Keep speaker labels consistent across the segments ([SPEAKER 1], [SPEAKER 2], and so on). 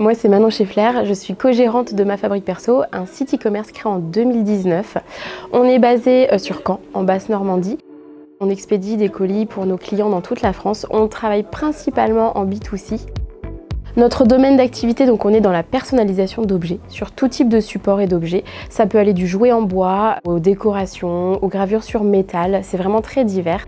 [SPEAKER 1] Moi, c'est Manon Scheffler, je suis co-gérante de Ma Fabrique Perso, un site e-commerce créé en 2019. On est basé sur Caen, en Basse-Normandie. On expédie des colis pour nos clients dans toute la France. On travaille principalement en B2C. Notre domaine d'activité, donc on est dans la personnalisation d'objets, sur tout type de support et d'objets. Ça peut aller du jouet en bois, aux décorations, aux gravures sur métal, c'est vraiment très divers.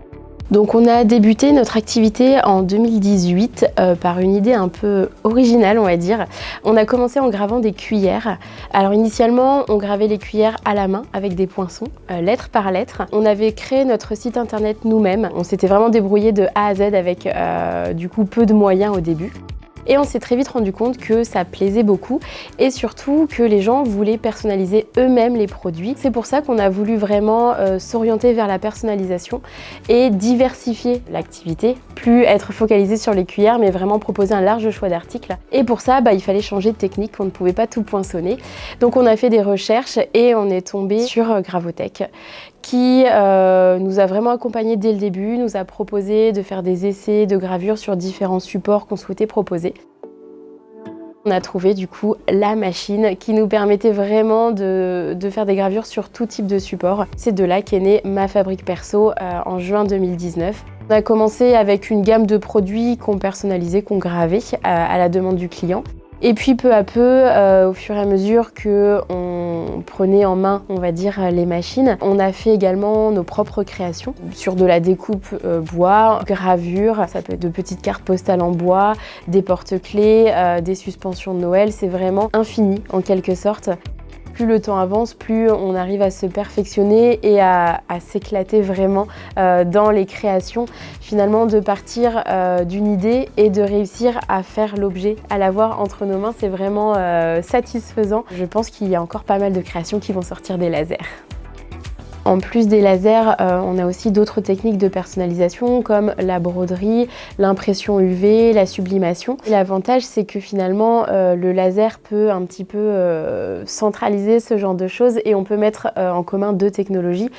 [SPEAKER 1] Donc on a débuté notre activité en 2018 par une idée un peu originale, on va dire. On a commencé en gravant des cuillères. Alors initialement, on gravait les cuillères à la main avec des poinçons, lettre par lettre. On avait créé notre site internet nous-mêmes. On s'était vraiment débrouillé de A à Z avec du coup peu de moyens au début. Et on s'est très vite rendu compte que ça plaisait beaucoup et surtout que les gens voulaient personnaliser eux-mêmes les produits. C'est pour ça qu'on a voulu vraiment s'orienter vers la personnalisation et diversifier l'activité, plus être focalisé sur les cuillères mais vraiment proposer un large choix d'articles. Et pour ça, il fallait changer de technique, on ne pouvait pas tout poinçonner. Donc on a fait des recherches et on est tombé sur Gravotech qui nous a vraiment accompagnés dès le début, nous a proposé de faire des essais de gravure sur différents supports qu'on souhaitait proposer. On a trouvé du coup la machine qui nous permettait vraiment de faire des gravures sur tout type de support. C'est de là qu'est née Ma Fabrique Perso en juin 2019. On a commencé avec une gamme de produits qu'on personnalisait, qu'on gravait à la demande du client. Et puis peu à peu, au fur et à mesure qu'on prenait en main, on va dire, les machines, on a fait également nos propres créations sur de la découpe bois, gravure, ça peut être de petites cartes postales en bois, des porte-clés, des suspensions de Noël, c'est vraiment infini en quelque sorte. Plus le temps avance, plus on arrive à se perfectionner et à s'éclater vraiment dans les créations. Finalement, de partir d'une idée et de réussir à faire l'objet, à l'avoir entre nos mains, c'est vraiment satisfaisant. Je pense qu'il y a encore pas mal de créations qui vont sortir des lasers. En plus des lasers, on a aussi d'autres techniques de personnalisation comme la broderie, l'impression UV, la sublimation. L'avantage, c'est que finalement, le laser peut un petit peu centraliser ce genre de choses et on peut mettre en commun deux technologies,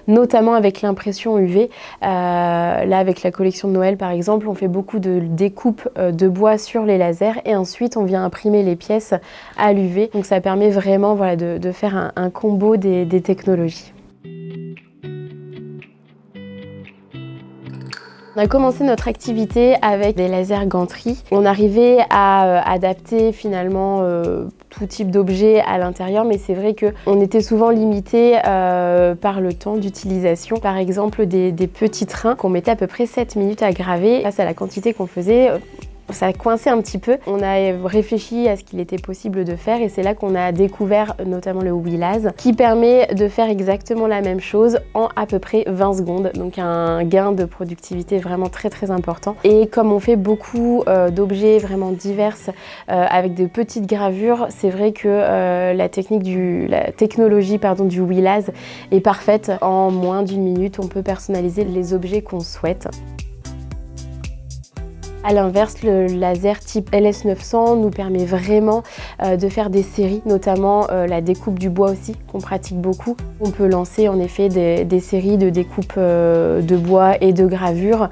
[SPEAKER 1] notamment avec l'impression UV. Là, avec la collection de Noël, par exemple, on fait beaucoup de découpes de bois sur les lasers et ensuite, on vient imprimer les pièces à l'UV. Donc, ça permet vraiment de faire un combo des technologies. On a commencé notre activité avec des lasers ganterie. On arrivait à adapter finalement tout type d'objet à l'intérieur, mais c'est vrai qu'on était souvent limité par le temps d'utilisation. Par exemple, des petits trains qu'on mettait à peu près 7 minutes à graver. Face à la quantité qu'on faisait, ça a coincé un petit peu. On a réfléchi à ce qu'il était possible de faire et c'est là qu'on a découvert notamment le Wheelaz qui permet de faire exactement la même chose en à peu près 20 secondes. Donc un gain de productivité vraiment très très important. Et comme on fait beaucoup d'objets vraiment divers avec de petites gravures, c'est vrai que la technologie du Wheelaz est parfaite. En moins d'une minute, on peut personnaliser les objets qu'on souhaite. A l'inverse, le laser type LS900 nous permet vraiment de faire des séries, notamment la découpe du bois aussi, qu'on pratique beaucoup. On peut lancer en effet des séries de découpe de bois et de gravure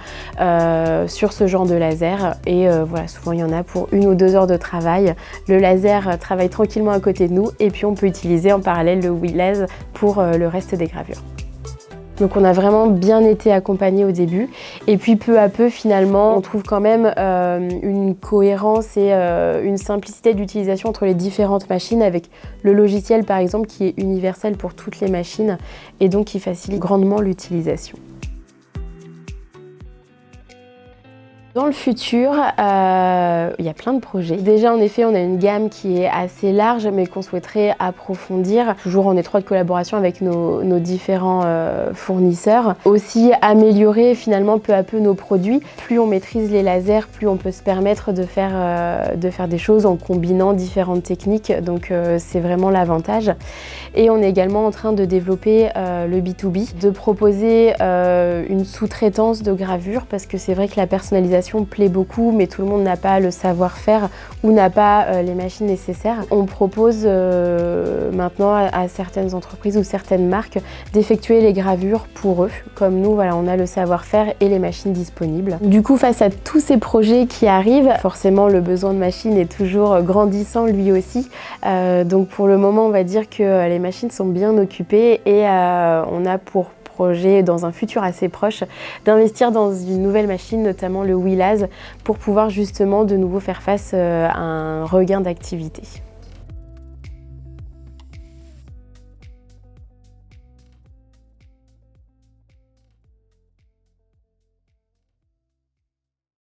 [SPEAKER 1] sur ce genre de laser. Et voilà, souvent il y en a pour 1 ou 2 heures de travail. Le laser travaille tranquillement à côté de nous et puis on peut utiliser en parallèle le Wheelaz pour le reste des gravures. Donc on a vraiment bien été accompagnés au début et puis peu à peu finalement on trouve quand même une cohérence et une simplicité d'utilisation entre les différentes machines avec le logiciel par exemple qui est universel pour toutes les machines et donc qui facilite grandement l'utilisation. Dans le futur, il y a plein de projets. Déjà, en effet, on a une gamme qui est assez large, mais qu'on souhaiterait approfondir, toujours en étroite collaboration avec nos différents fournisseurs. Aussi, améliorer finalement peu à peu nos produits. Plus on maîtrise les lasers, plus on peut se permettre de faire des choses en combinant différentes techniques. Donc, c'est vraiment l'avantage. Et on est également en train de développer le B2B, de proposer une sous-traitance de gravure, parce que c'est vrai que la personnalisation l'utilisation plaît beaucoup, mais tout le monde n'a pas le savoir-faire ou n'a pas les machines nécessaires. On propose maintenant à certaines entreprises ou certaines marques d'effectuer les gravures pour eux. Comme nous, voilà, on a le savoir-faire et les machines disponibles. Du coup, face à tous ces projets qui arrivent, forcément le besoin de machines est toujours grandissant lui aussi. Donc pour le moment, on va dire que les machines sont bien occupées et on a pour projet dans un futur assez proche d'investir dans une nouvelle machine, notamment le Wheelaz, pour pouvoir justement de nouveau faire face à un regain d'activité.